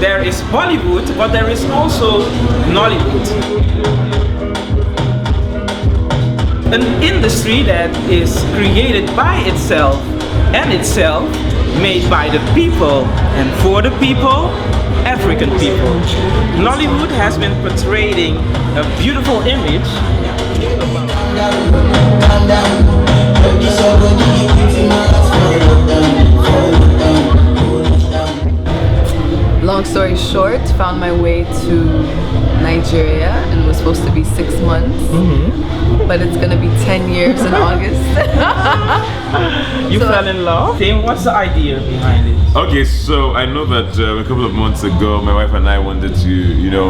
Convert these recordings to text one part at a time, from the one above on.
there is Bollywood, but there is also Nollywood. An industry that is created by itself and itself, made by the people and for the people, African people. Nollywood has been portraying a beautiful image. Long story short, found my way to Nigeria and it was supposed to be 6 months, but it's gonna be 10 years in August. You fell in love? Tim, what's the idea behind it? Okay, so I know that a couple of months ago, my wife and I wanted to,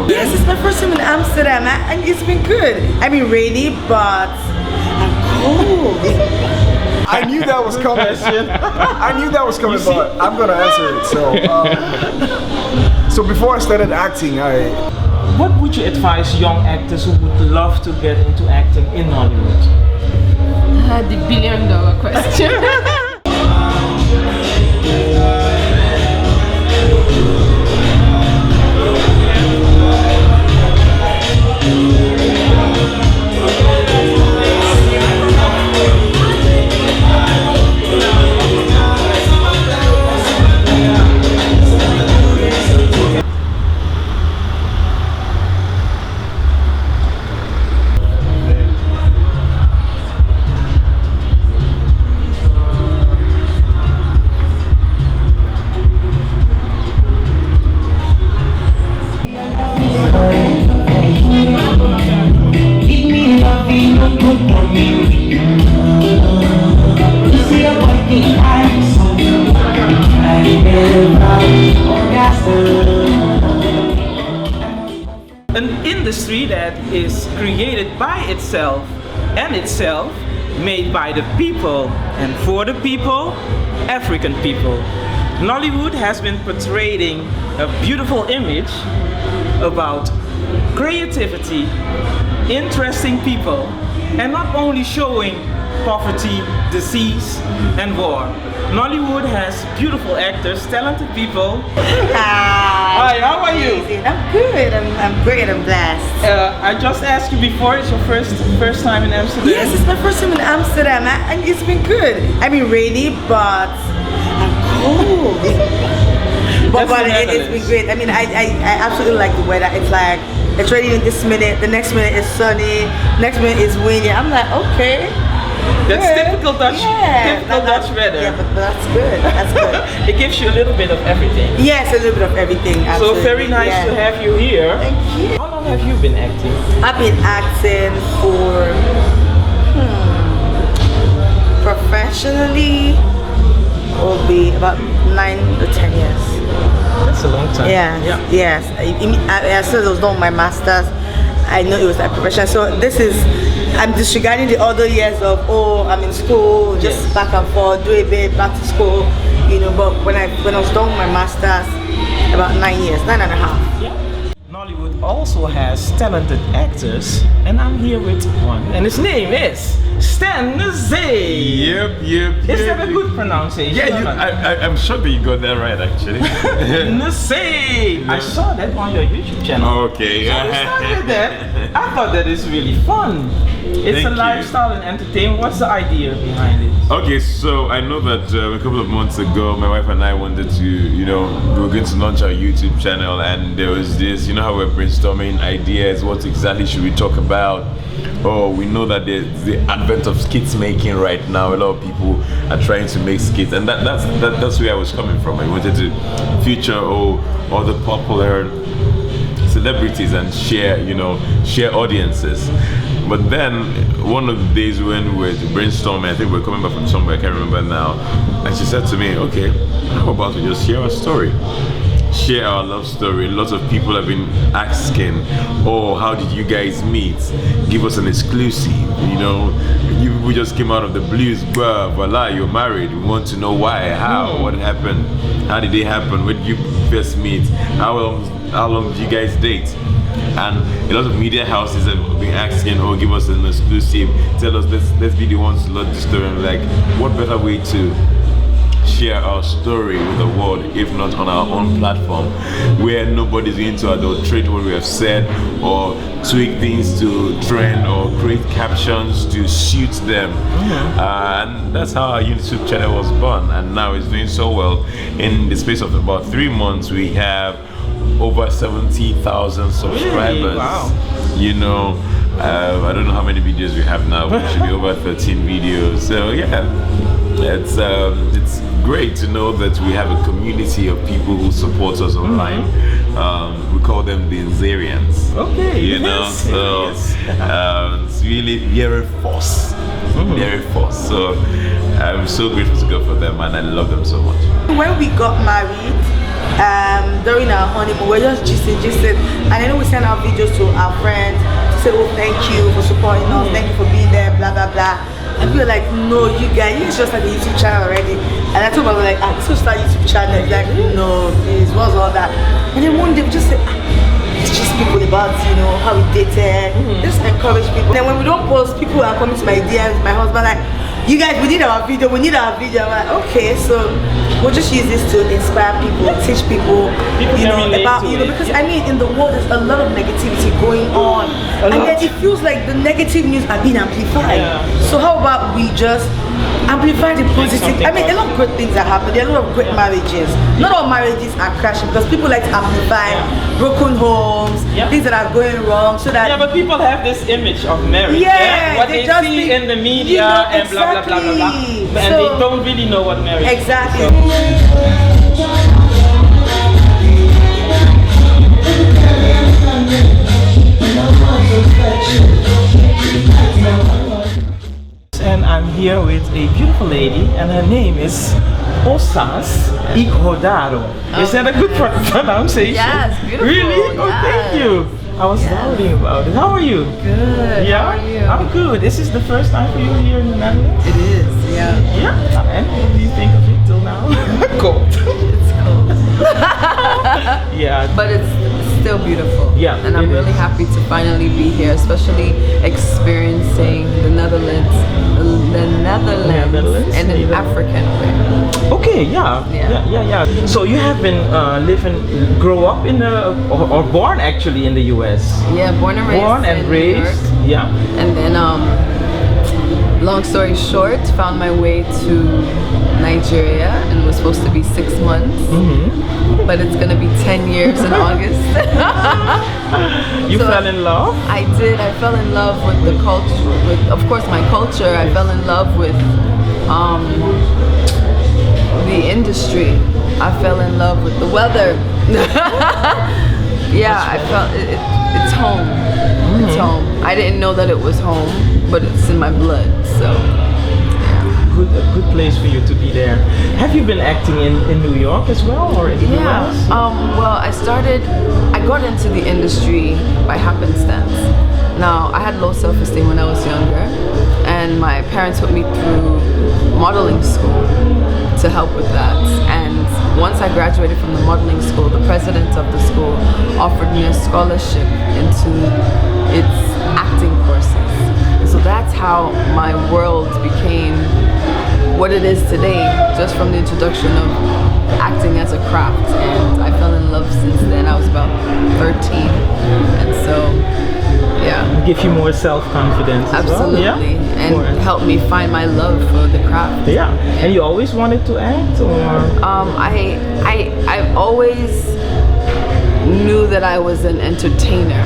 Yes, it's my first time in Amsterdam, and it's been good. I mean, rainy, but I'm cold. I knew that was coming. I knew that was coming, but I'm gonna answer it. So before I started acting, What would you advise young actors who would love to get into acting in Nollywood? The billion-dollar question. An industry that is created by itself and itself, made by the people and for the people, African people. Nollywood has been portraying a beautiful image about creativity, interesting people, and not only showing poverty, disease, and war. Nollywood has beautiful actors, talented people. Hi, how are you? I'm good. I'm great. I'm blessed. I just asked you before. It's your first time in Amsterdam. Yes, it's my first time in Amsterdam, and it's been good. I mean, rainy, but I'm cold. but it's been great. I mean, I absolutely like the weather. It's like it's raining this minute. The next minute is sunny. Next minute is windy. I'm like, okay. That's typical Dutch, Dutch weather. Yeah, but that's good. That's good. It gives you a little bit of everything. Yes, a little bit of everything. Absolutely. So very nice to have you here. Thank you. How long have you been acting? I've been acting for professionally will be about 9 to 10 years. That's a long time. Yeah. Yes. As soon as I was done with my masters, I know it was a profession. So I'm disregarding the other years of I'm in school, just back and forth, do a bit, back to school, But when I was done with my masters, about 9 years, 9.5. Yeah. Nollywood also has talented actors, and I'm here with one, and his name is Stan Nze. Yep. Is that a good pronunciation? Yeah, I'm sure that you got that right, actually. Nze. I saw that on your YouTube channel. Okay. So we started with that. I thought that is really fun. It's a lifestyle and entertainment. What's the idea behind it? Okay, so I know that a couple of months ago, my wife and I wanted to, we were going to launch our YouTube channel, and there was this, how we're brainstorming ideas, what exactly should we talk about? Oh, we know that there's the advent of skits making right now. A lot of people are trying to make skits, and that's where I was coming from. I wanted to feature all the popular celebrities and share audiences. But then one of the days when we were brainstorming, I think we were coming back from somewhere, I can't remember now, and she said to me, okay, how about we just share our story? Share our love story. Lots of people have been asking, oh, how did you guys meet? Give us an exclusive, we just came out of the blues, voila, you're married. We want to know why, how, what happened, how did it happen, when did you first meet, how long did you guys date? And a lot of media houses have been asking, oh, give us an exclusive, tell us, let's be the ones to launch the story. And like, what better way to share our story with the world, if not on our own platform, where nobody's going to adulterate what we have said or tweak things to trend or create captions to suit them. And that's how our YouTube channel was born, and now it's doing so well. In the space of about 3 months, we have over 70,000 subscribers. Really? Wow. You know, I don't know how many videos we have now, but it should be over 13 videos. So yeah, it's great to know that we have a community of people who support us online. We call them the Nzerians. Okay. You know, so it's really very force. Very force. So I'm so grateful to God for them, and I love them so much. When we got married, during our honeymoon, we're just gisting, and I know we send our videos to our friends to say, oh, thank you for supporting us, thank you for being there, blah blah blah. And we were like, no, you guys, it's just like a YouTube channel already. And I told my mom, like, this was start YouTube channel. He's like, no, please, what's all that? And then one day we just said, it's just people about, you know, how we dated. Just encourage people. And then when we don't post, people are coming to my DMs, my husband like, you guys, we need our video, I'm like, okay, so we'll just use this to inspire people, teach people, you know, about, you know, because I mean, in the world there's a lot of negativity going on, and then it feels like the negative news are being amplified. So how about we just amplify the positive? I mean, a lot of great things are happening. There are a lot of great marriages. Not all marriages are crashing because people like to amplify broken homes, things that are going wrong, so that but people have this image of marriage. What they see in the media, you know, and blah blah blah blah blah, and they don't really know what marriage is. Exactly. And I'm here with a beautiful lady, and her name is Osas Ighodaro. Is that a good pronunciation? Yes, beautiful. Really? Oh, thank you. I was doubting about it. How are you? Good. Yeah? How are you? I'm good. This is the first time for you here in the Netherlands? It is, yeah. Yeah? And what do you think of it till now? Cold. It's cold. Yeah. But it's still beautiful. Yeah. And I'm really happy to finally be here, especially experiencing the Netherlands in an African way. Okay, yeah. So you have been grow up in the, or born actually in the US? Yeah, born and raised. Yeah. And then, long story short, found my way to Nigeria and was supposed to be 6 months, but it's gonna be 10 years in August. You fell in love? I did. I fell in love with the culture, with, of course, my culture. I fell in love with the industry. I fell in love with the weather. Yeah, I felt it's home. It's home. I didn't know that it was home, but it's in my blood. So a good place for you to be there. Have you been acting in New York as well, or in the US? Well, I got into the industry by happenstance. Now, I had low self-esteem when I was younger, and my parents put me through modeling school to help with that. And once I graduated from the modeling school, the president of the school offered me a scholarship into its acting courses. And so that's how my world became what it is today, just from the introduction of acting as a craft. And I fell in love since then. I was about 13, and so yeah, give you more self-confidence. Absolutely, as well. Yeah? And help me find my love for the craft. Yeah. And you always wanted to act, or? I always knew that I was an entertainer.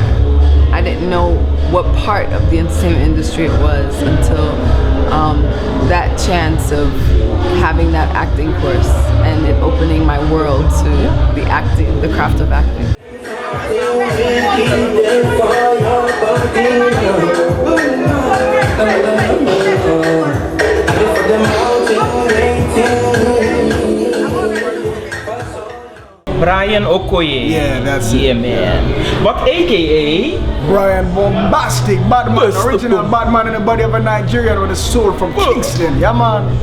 I didn't know what part of the entertainment industry it was until that chance of having that acting course and it opening my world to the craft of acting. Brian Okoye. Yeah, that's it. it. Yeah, man. But AKA Brian Bombastic, Badman, original Badman in the body of a Nigerian with a soul from Kingston. Yeah, man.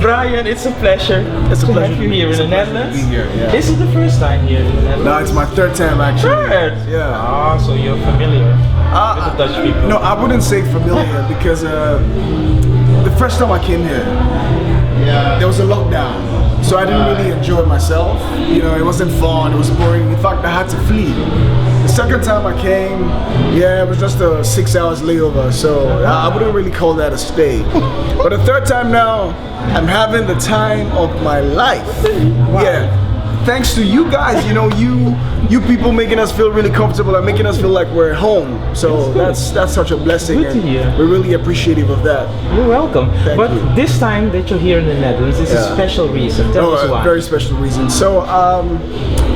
Brian, it's a pleasure. It's a pleasure have you here in the Netherlands. Be here, yeah. This is the first time here in the Netherlands. No, it's my third time actually. Third? Yeah. Ah, so you're familiar with the Dutch people. No, I wouldn't say familiar because the first time I came here, there was a lockdown, so I didn't really enjoy myself. You know, it wasn't fun, it was boring. In fact, I had to flee. The second time I came, yeah, it was just a 6 hours layover, so I wouldn't really call that a stay. But the third time now, I'm having the time of my life. Yeah. Thanks to you guys, you know, you people making us feel really comfortable and making us feel like we're home. So that's such a blessing. Good to hear. We're really appreciative of that. You're welcome. Thank you. This time that you're here in the Netherlands is a special reason. Tell us why. Very special reason. So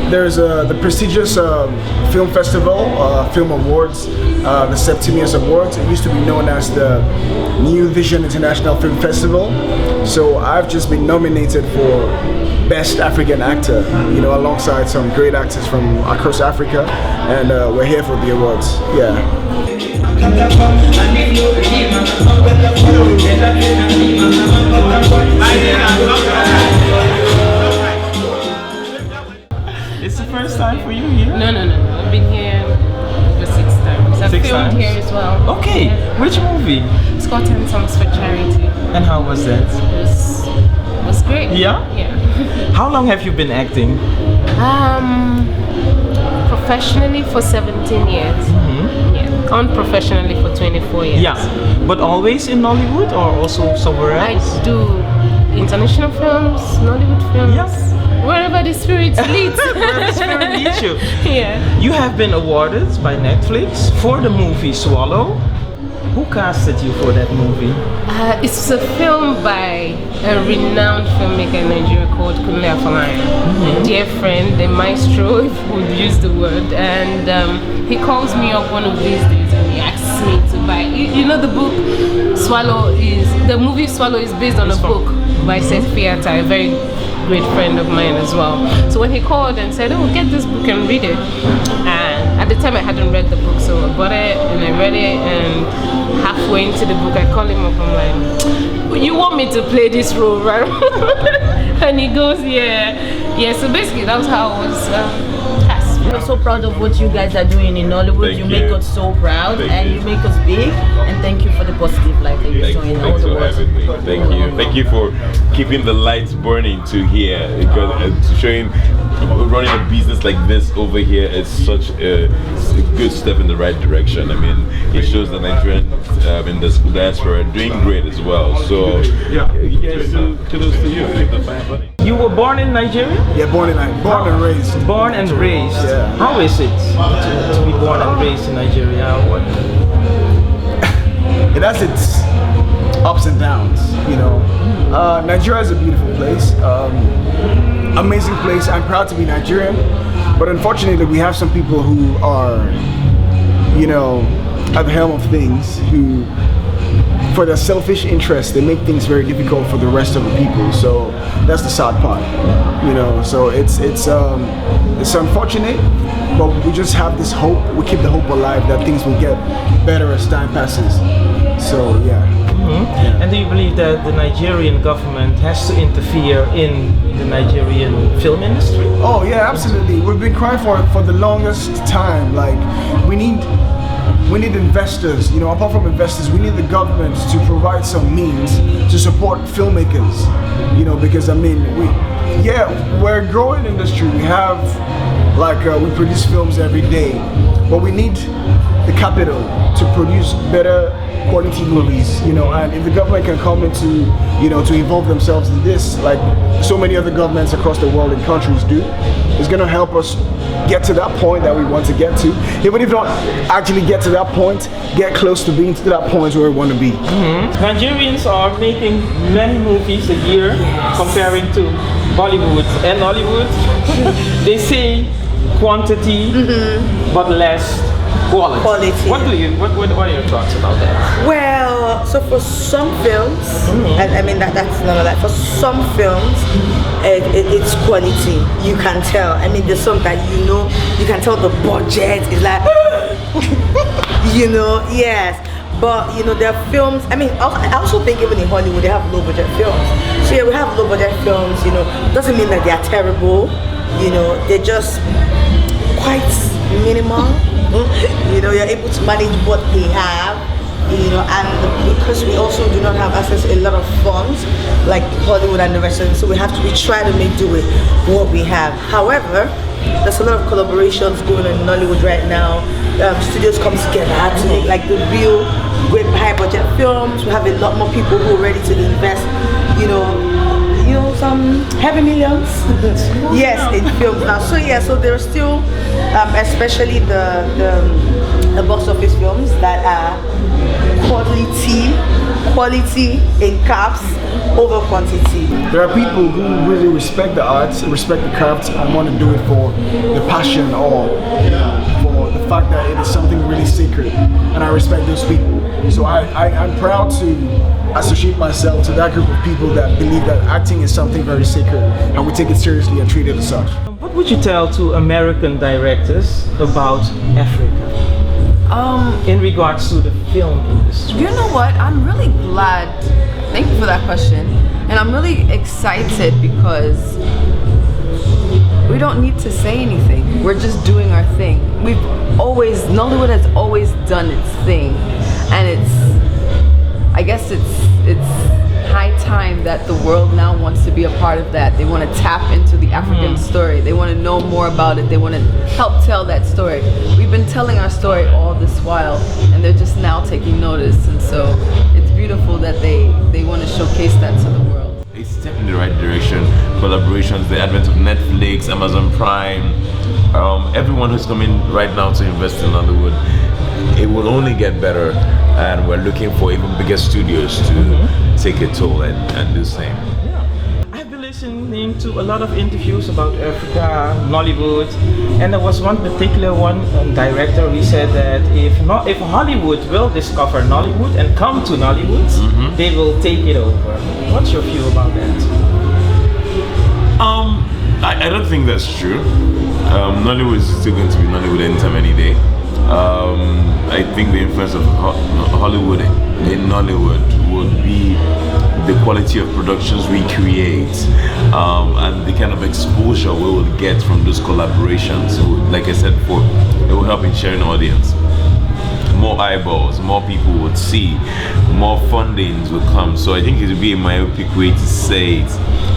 there's the prestigious film festival, film awards, the Septimius Awards. It used to be known as the New Vision International Film Festival. So I've just been nominated for Best African Actor, you know, alongside some great actors from across Africa, and we're here for the awards. Yeah. It's the first time for you here? No. I've been here over 6 times. I've filmed here as well. Okay. Yeah. Which movie? Scott and Songs for Charity. And how was that? It was great. Yeah? Yeah. How long have you been acting? Professionally for 17 years. Yeah. Unprofessionally for 24 years. Yeah. But always in Nollywood or also somewhere else? I do international films, Nollywood films. Yeah. Wherever the spirit leads. Wherever the spirit leads you. Yeah. You have been awarded by Netflix for the movie Swallow. Who casted you for that movie? It's a film by a renowned filmmaker in Nigeria called Kunle Afolayan. A dear friend, a maestro, if we would use the word. And he calls me up one of these days and he asks me to buy. You know the book the movie Swallow is based on a book by Seth Theater, a very great friend of mine as well. So when he called and said, oh, get this book and read it. And at the time I hadn't read the book, so I bought it and I read it, and halfway into the book I call him up, I'm like, you want me to play this role, right? And he goes, yeah. So basically that was how I was cast. We're so proud of what you guys are doing in Nollywood. Thank You you. make us so proud, Thank and you. you make us big. And thank you for the positive light that you're showing all Thanks the for world. having me. Thank you. Thank you for keeping the lights burning to here, because showing running a business like this over here is such a good step in the right direction. I mean, it shows the Nigerian in the diaspora are doing great as well. So you guys kudos to you. Keep the fire burning. You were born in Nigeria? Yeah, born and raised. Born and raised. Yeah. How is it to be born and raised in Nigeria? It has its ups and downs, you know. Nigeria is a beautiful place, amazing place. I'm proud to be Nigerian, but unfortunately we have some people who are, you know, at the helm of things, who, for their selfish interests, they make things very difficult for the rest of the people. So that's the sad part, you know. So it's unfortunate, but we just have this hope. We keep the hope alive that things will get better as time passes. So yeah. Yeah. And do you believe that the Nigerian government has to interfere in the Nigerian film industry? Oh yeah, absolutely. We've been crying for it for the longest time. Like we need investors, you know. Apart from investors, we need the government to provide some means to support filmmakers, you know, because I mean, we're a growing industry. We have we produce films every day, but we need the capital to produce better quality movies, you know. And if the government can come into, you know, to involve themselves in this, like so many other governments across the world and countries do, it's going to help us get to that point that we want to get to. Even if we don't actually get to that point, get close to being to that point where we want to be. Nigerians are making many movies a year, comparing to Bollywood and Nollywood. They say quantity, but less quality. What are your thoughts about that? Well, so for some films, I mean that's none of that. For some films, it's quality. You can tell. I mean, there's some that you can tell the budget is like, you know, yes. But you know, there are films. I mean, I also think even in Hollywood they have low budget films. So yeah, we have low budget films. You know, doesn't mean that they are terrible. You know, they're just quite minimal. You know, you're able to manage what they have you know, and because we also do not have access to a lot of funds like Hollywood and the rest of it, so we try to make do with what we have. However, there's a lot of collaborations going on in Nollywood right now. Studios come together to make like the real great high budget films. We have a lot more people who are ready to invest, you know, some heavy millions yes, in films now. So yeah, so there are still especially the box office films that are quality in caps over quantity. There are people who really respect the arts, respect the craft, and want to do it for the passion or for the fact that it is something really sacred, and I respect those people. So I'm proud to associate myself to that group of people that believe that acting is something very sacred and we take it seriously and treat it as such. What would you tell to American directors about Africa? In regards to the film industry? You know what? I'm really glad. Thank you for that question. And I'm really excited because we don't need to say anything. We're just doing our thing. Nollywood has always done its thing. And I guess it's high time that the world now wants to be a part of that. They want to tap into the African story. They want to know more about it. They want to help tell that story. We've been telling our story all this while, and they're just now taking notice. And so it's beautiful that they want to showcase that to the world. It's a step in the right direction. Collaborations, the advent of Netflix, Amazon Prime, everyone who's coming right now to invest in Nollywood, it will only get better, and we're looking for even bigger studios to take a toll and do the same. Yeah. I've been listening to a lot of interviews about Africa, Nollywood, and there was one particular director who said that if Hollywood will discover Nollywood and come to Nollywood, they will take it over. What's your view about that? I don't think that's true. Nollywood is still going to be Nollywood anytime, any day. I think the influence of Hollywood in Nollywood would be the quality of productions we create, and the kind of exposure we will get from those collaborations. So, like I said before, it will help in sharing audience. More eyeballs, more people would see, more fundings would come. So I think it would be a myopic way to say it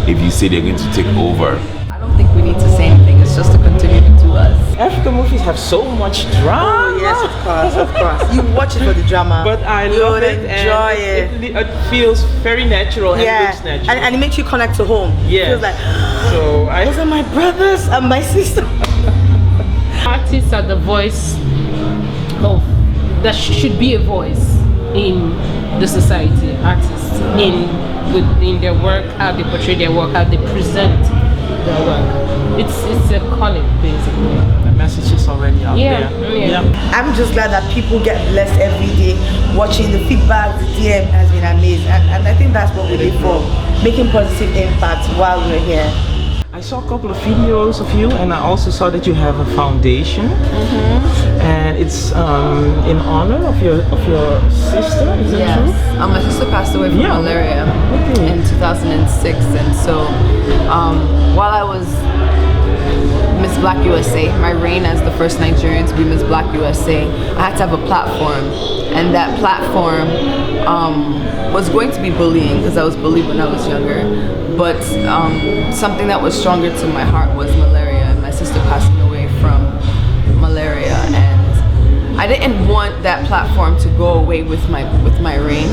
if you say they're going to take over. I don't think we need to say anything. It's just to continue to do us. African movies have so much drama. Oh yes, of course. You watch it for the drama. But I love it. Enjoy and it feels very natural and looks natural. And it makes you connect to home. Yeah. It feels like, so those are my brothers and my sister. Artists are the voice of, that should be a voice in the society. Artists in their work, how they portray their work, how they present their work. It's a calling, basically. The message is already out there. Yeah. I'm just glad that people get blessed every day watching the feedback. The DM has been amazing, and I think that's what we live for, making positive impact while we're here. I saw a couple of videos of you, and I also saw that you have a foundation, and it's in honor of your sister. Is that true? My sister passed away from malaria in 2006, and so while I was Miss Black USA, my reign as the first Nigerian to be Miss Black USA, I had to have a platform, and that platform was going to be bullying because I was bullied when I was younger. But something that was stronger to my heart was malaria, and my sister passing away from malaria, and I didn't want that platform to go away with my reign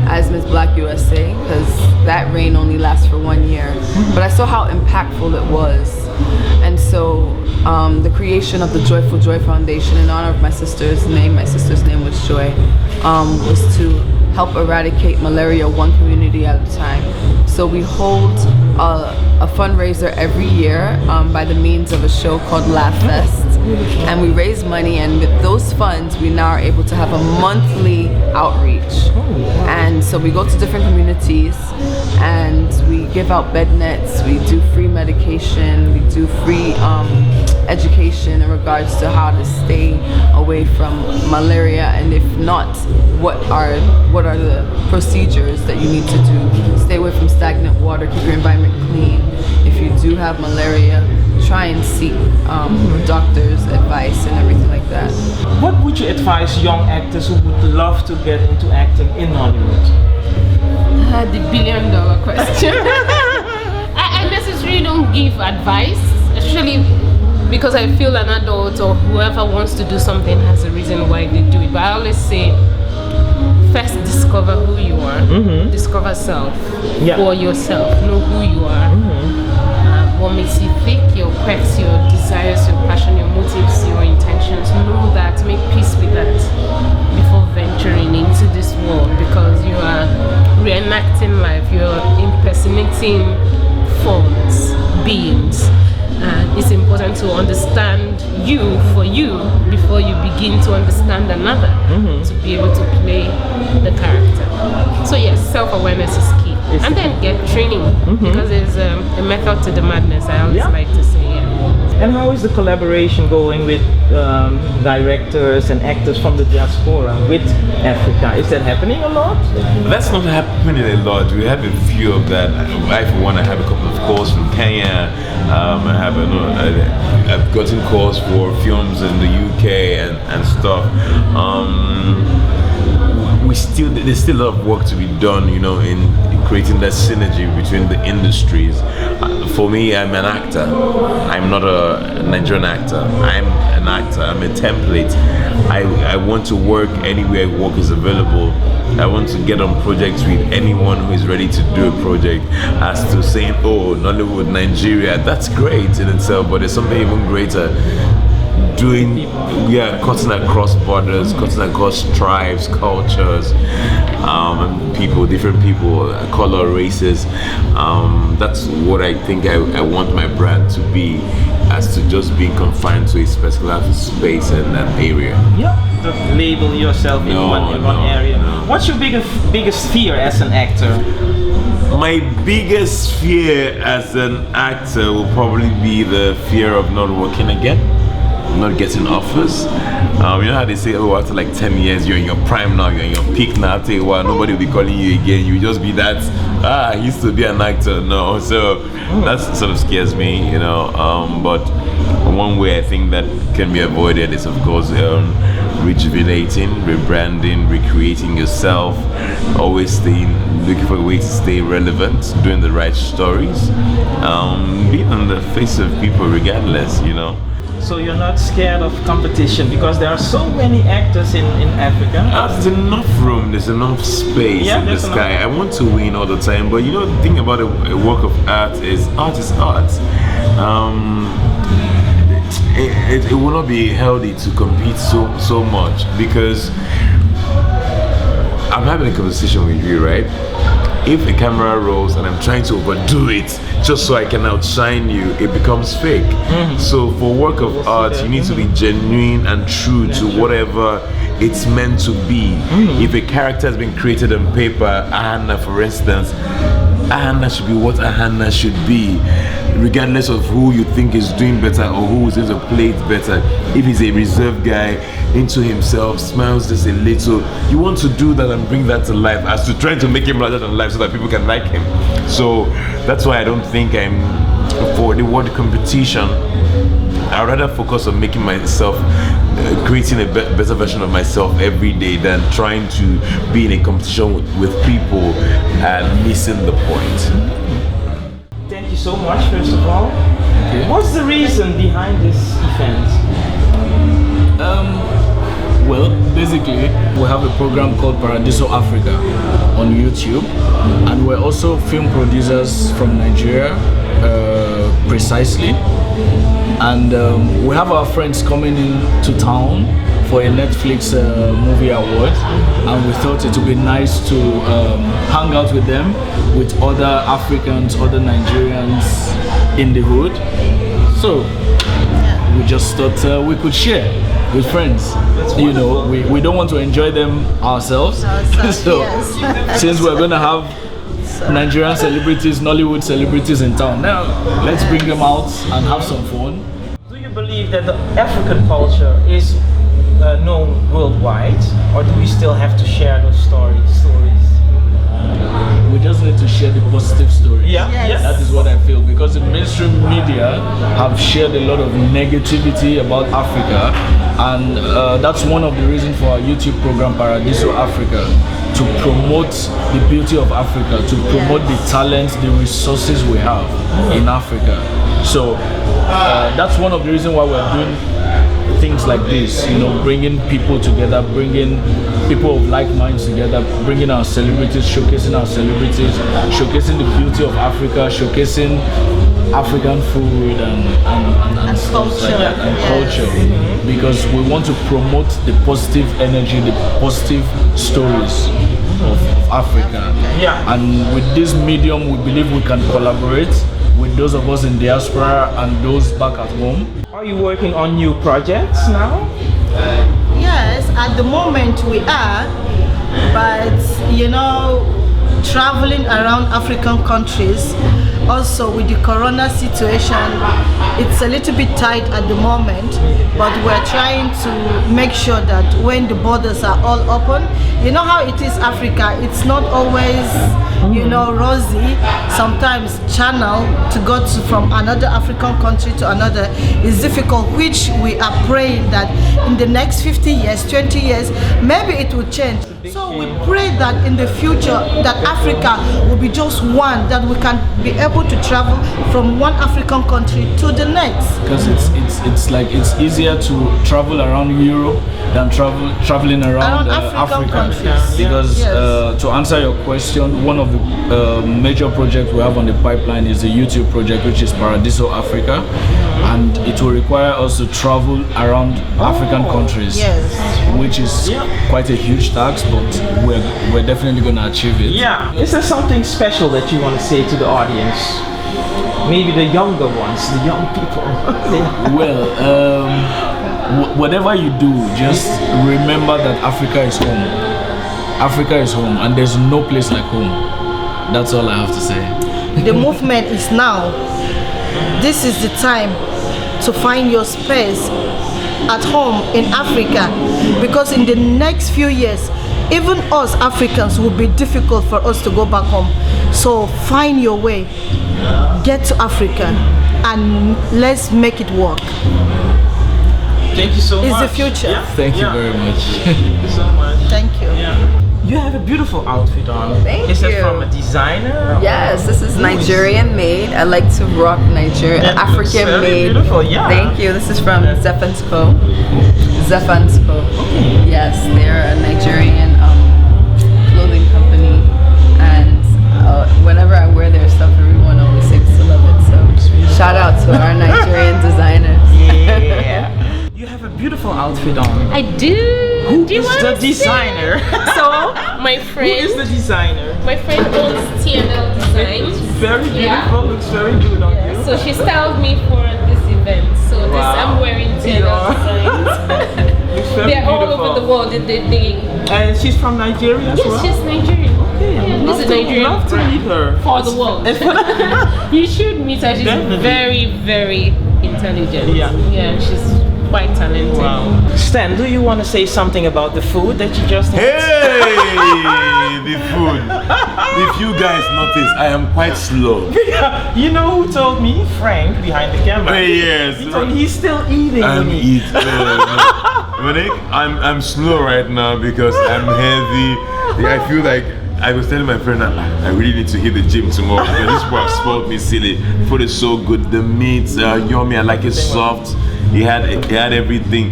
as Miss Black USA, because that reign only lasts for 1 year. But I saw how impactful it was, and so the creation of the Joyful Joy Foundation in honor of my sister's name was Joy, was to help eradicate malaria one community at a time. So we hold a fundraiser every year by the means of a show called Laugh Fest, and we raise money, and with those funds we now are able to have a monthly outreach. And so we go to different communities and we give out bed nets, we do free medication, we do free education in regards to how to stay away from malaria, and if not, what are the procedures that you need to do. Stay away from stagnant water, keep your environment clean. If you do have malaria, try and seek doctors' advice and everything like that. What would you advise young actors who would love to get into acting in Nollywood? The $1 billion question. I necessarily don't give advice, especially because I feel an adult or whoever wants to do something has a reason why they do it. But I always say, first discover who you are, discover self for yourself, know who you are. What makes you tick, your quirks, your desires, your passion, your motives, your intentions. Know that, make peace with that before venturing into this world, because you are reenacting life, you're impersonating forms, beings. And it's important to understand you for you before you begin to understand another, to be able to play the character. So yes, self-awareness is key. And then get training, because there's a method to the madness, I always like to say. And how is the collaboration going with directors and actors from the diaspora with Africa? Is that happening a lot? That's not happening a lot. We have a few of that. I, for one, I have a couple of calls from Kenya. I've gotten calls for films in the UK and stuff. There's still a lot of work to be done, you know, in creating that synergy between the industries. For me, I'm an actor. I'm not a Nigerian actor. I'm an actor. I'm a template. I want to work anywhere work is available. I want to get on projects with anyone who is ready to do a project. As to saying, oh, Nollywood, Nigeria, that's great in itself, but there's something even greater. Cutting across borders, cutting across tribes, cultures, different people, color, races. That's what I think I want my brand to be, as to just being confined to a particular space and an area. Yeah, don't label yourself in one area. No. What's your biggest fear as an actor? My biggest fear as an actor will probably be the fear of not working again. Not getting offers. You know how they say, oh, after like 10 years, you're in your prime now, you're in your peak now, after a while, nobody will be calling you again. You just be that, I used to be an actor. No, so that sort of scares me, you know. But one way I think that can be avoided is, of course, rejuvenating, rebranding, recreating yourself, always looking for a way to stay relevant, doing the right stories, being on the face of people regardless, you know. So you're not scared of competition, because there are so many actors in Africa. There's enough room, there's enough space in the sky. I want to win all the time, but you know, the thing about a work of art is art. It will not be healthy to compete so much, because I'm having a conversation with you, right? If a camera rolls and I'm trying to overdo it just so I can outshine you, it becomes fake. So for work of art, you need to be genuine and true to whatever it's meant to be. If a character has been created on paper, Ahana for instance, Ahana should be what Ahana should be, regardless of who you think is doing better or who is going to play it better. If he's a reserved guy, into himself, smiles just a little, you want to do that and bring that to life, as to trying to make him larger than life so that people can like him. So that's why I don't think I'm for the word competition. I'd rather focus on making myself, creating a better version of myself every day, than trying to be in a competition with people and missing the point. Thank you so much, first of all. What's the reason behind this event? Well, basically, we have a program called Paradiso Africa on YouTube, and we're also film producers from Nigeria, precisely. And we have our friends coming into town for a Netflix movie award, and we thought it would be nice to hang out with them, with other Africans, other Nigerians in the hood. So we just thought we could share with friends. You know, we don't want to enjoy them ourselves. So since we're going to have Nigerian celebrities, Nollywood celebrities in town, now let's bring them out and have some fun. Do you believe that the African culture is known worldwide, or do we still have to share those stories? we just need to share the positive story. Yeah, yes. That is what I feel, because the mainstream media have shared a lot of negativity about Africa, and that's one of the reasons for our YouTube program Paradiso Africa, to promote the beauty of Africa, to promote the talents, the resources we have in Africa. So that's one of the reasons why we're doing things like this, you know, bringing people together, bringing people of like minds together, bringing our celebrities, showcasing our celebrities, showcasing the beauty of Africa, showcasing African food and stuff like that, and culture, because we want to promote the positive energy, the positive stories of Africa. Yeah. And with this medium, we believe we can collaborate with those of us in diaspora and those back at home. Are you working on new projects now? Yes, at the moment we are, but you know, traveling around African countries, also with the corona situation, it's a little bit tight at the moment, but we're trying to make sure that when the borders are all open, you know how it is Africa, it's not always, you know, rosy. Sometimes channel to go to from another African country to another is difficult, which we are praying that in the next 50 years, 20 years, maybe it will change. So we pray that in the future that Africa will be just one, that we can be able to travel from one African country to the next. Because it's like it's easier to travel around Europe than traveling around African Africa. countries. Because Yes. to answer your question, one of the major projects we have on the pipeline is the YouTube project, which is Paradiso Africa, and it will require us to travel around African countries, Yes. which is quite a huge task, but we're definitely going to achieve it. Yeah. Is there something special that you want to say to the audience? Maybe the younger ones, the young people. Well, whatever you do, just remember that Africa is home. Africa is home, and there's no place like home. That's all I have to say. The movement is now. This is the time to find your space at home in Africa, because in the next few years, even us Africans will be difficult for us to go back home. So find your way, get to Africa, and let's make it work. Thank you so much. It's the future. Yeah. Thank you very much. Thank you so much. Thank you. Yeah. You have a beautiful outfit on. Thank Is you. that from a designer? Yes, this is Nigerian made. I like to rock Nigerian, That looks African very made. beautiful, yeah. Thank you. This is from Zefan's Co. Zefan's Co. Yes, they're a Nigerian clothing company, and whenever I wear their stuff, everyone always seems to love it. So shout out to our Nigerian designers. Yeah. You have a beautiful outfit on. I do. Who Do you is want the to see? designer? So my Who friend, is the designer? my friend owns TNL It's Designs. very beautiful. Yeah. Looks very good on you. So she styled me for this event. So this I'm wearing TNL Yeah. Designs. Looks very They're all beautiful. over the world. They And she's from Nigeria as yes, well? she's Nigerian. Okay, Yeah, I'd this is Nigerian love to meet her. for the world. You should meet her. She's Definitely. very, very intelligent. Yeah. Yeah, she's quite talented. Wow. Stan, do you want to say something about the food that you just had? Hey, the food. If you guys notice, I am quite slow. You know who told me? Frank, behind the camera. Hey, yes. He told me he's still eating. I'm with me. eating. Monique, I'm slow right now because I'm heavy. Yeah, I feel like I was telling my friend that I really need to hit the gym tomorrow because this boy spoiled me silly. Food is so good. The meats are yummy. I like it soft. He had everything.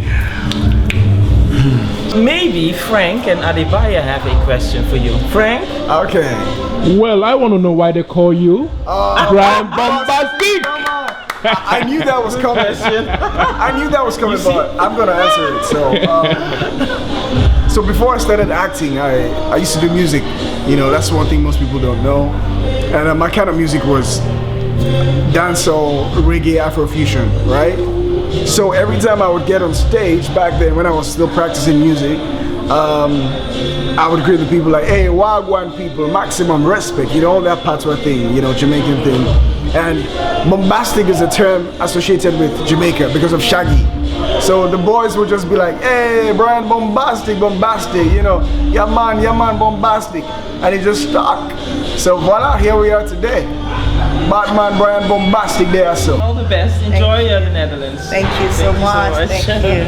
Maybe Frank and Adibaya have a question for you. Frank? Okay. Well, I want to know why they call you Brian Bombastic. Come on. I knew that was coming. I knew that was coming, but I'm gonna answer it. So before I started acting, I used to do music. You know, that's one thing most people don't know. And my kind of music was dancehall, reggae, Afrofusion, right? So every time I would get on stage back then, when I was still practicing music, I would greet the people like, hey, Wagwan people, maximum respect, you know, all that patois thing, you know, Jamaican thing. And bombastic is a term associated with Jamaica because of Shaggy. So the boys would just be like, hey, Brian, bombastic, you know, yeah man, bombastic. And it just stuck. So voila, here we are today. Batman, Brian, bombastic there, so. All the best. Enjoy the Netherlands. Thank you so much. Thank you.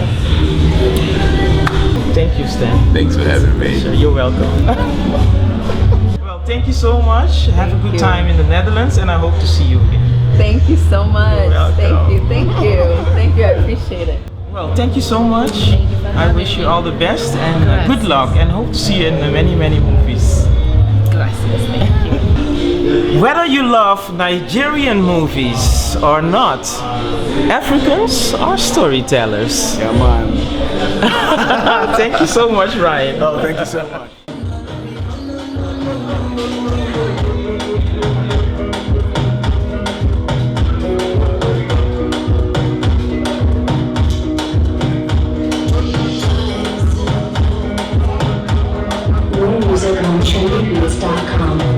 Thank you, Stan. Thanks for having me. You're welcome. Well, thank you so much. Have a good time in the Netherlands, and I hope to see you again. Thank you so much. welcome. Thank you. I appreciate it. Well, thank you so much. I wish you all the best and good luck, and hope to see you in many movies. Gracias. Thank you. Whether you love Nigerian movies or not, Africans are storytellers. Yeah, man. Thank you so much, Ryan. Oh, thank you so much. More music on trendybeats.com.